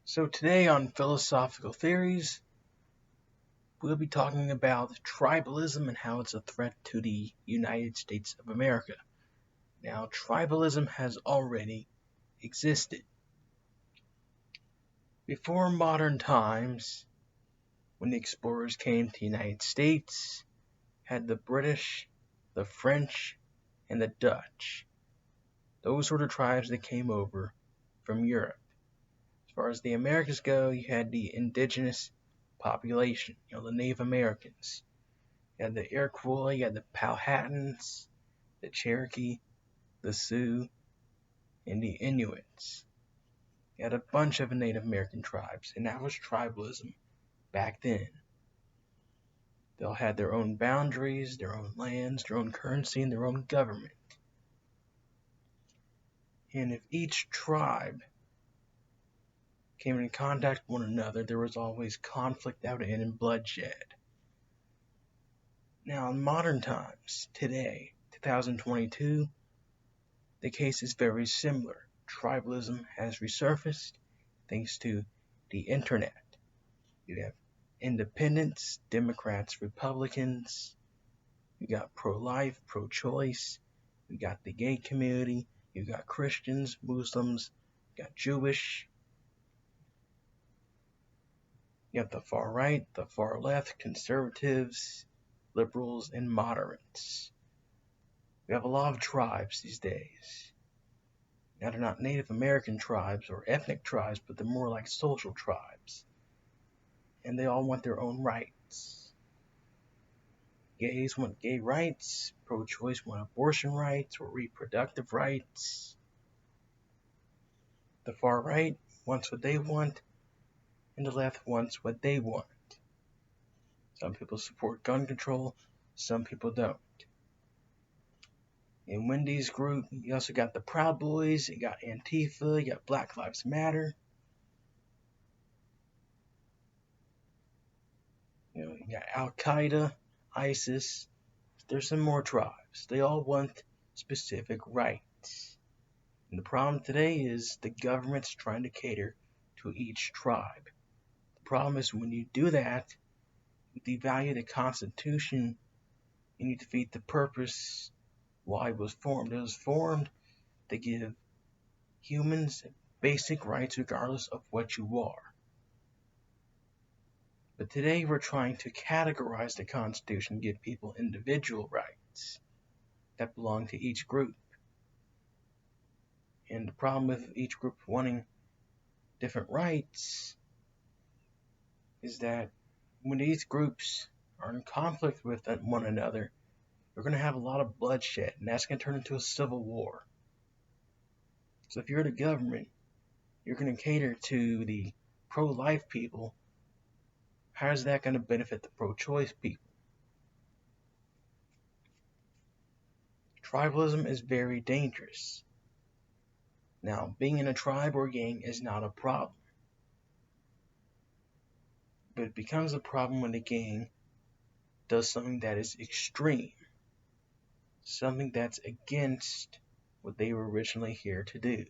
So today on Philosophical Theories, we'll be talking about tribalism and how it's a threat to the United States of America. Now, tribalism has already existed. Before modern times, when the explorers came to the United States, had the British, the French, and the Dutch. Those were the tribes that came over from Europe. As far as the Americas go, you had the indigenous population, the Native Americans. You had the Iroquois, you had the Powhatans, the Cherokee, the Sioux, and the Inuits. You had a bunch of Native American tribes, and that was tribalism back then. They all had their own boundaries, their own lands, their own currency, and their own government. And if each tribe came in contact with one another, there was always conflict out in and bloodshed. Now, in modern times, today, 2022, the case is very similar. Tribalism has resurfaced thanks to the internet. You have independents, Democrats, Republicans. You got pro-life, pro-choice. You got the gay community. You got Christians, Muslims. You got Jewish. You have the far right, the far left, conservatives, liberals, and moderates. We have a lot of tribes these days. Now, they're not Native American tribes or ethnic tribes, but they're more like social tribes. And they all want their own rights. Gays want gay rights, pro-choice want abortion rights or reproductive rights. The far right wants what they want, and the left wants what they want. Some people support gun control, some people don't. In Wendy's group, you also got the Proud Boys, you got Antifa, you got Black Lives Matter. You got Al-Qaeda, ISIS. There's some more tribes. They all want specific rights. And the problem today is the government's trying to cater to each tribe. The problem is when you do that, you devalue the Constitution and you defeat the purpose why it was formed. It was formed to give humans basic rights regardless of what you are. But today we're trying to categorize the Constitution, give people individual rights that belong to each group. And the problem with each group wanting different rights is that when these groups are in conflict with one another, you're going to have a lot of bloodshed, and that's going to turn into a civil war. So if you're the government, you're going to cater to the pro-life people. How is that going to benefit the pro-choice people? Tribalism is very dangerous. Now, being in a tribe or gang is not a problem. But it becomes a problem when the gang does something that is extreme. Something that's against what they were originally here to do.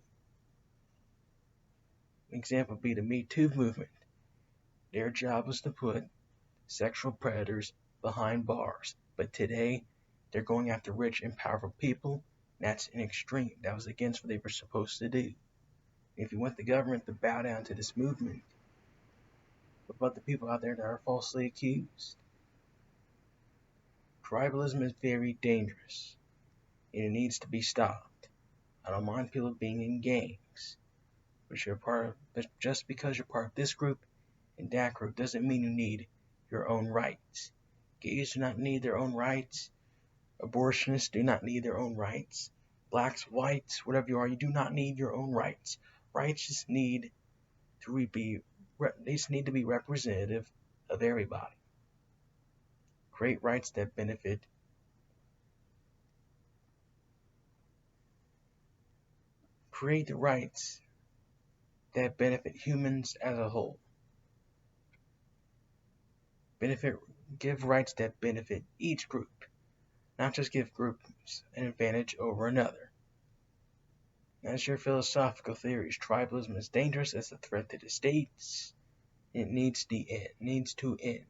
An example would be the Me Too movement. Their job was to put sexual predators behind bars. But today, they're going after rich and powerful people. That's an extreme. That was against what they were supposed to do. If you want the government to bow down to this movement, what about the people out there that are falsely accused? Tribalism is very dangerous, and it needs to be stopped. I don't mind people being in gangs, but just because you're part of this group and that group doesn't mean you need your own rights. Gays do not need their own rights. Abortionists do not need their own rights. Blacks, whites, whatever you are, you do not need your own rights. Rights just need to be representative of everybody. Create rights that benefit create the rights that benefit humans as a whole. Give rights that benefit each group, not just give groups an advantage over another. As your philosophical theories, tribalism is dangerous as a threat to the states. It needs to end.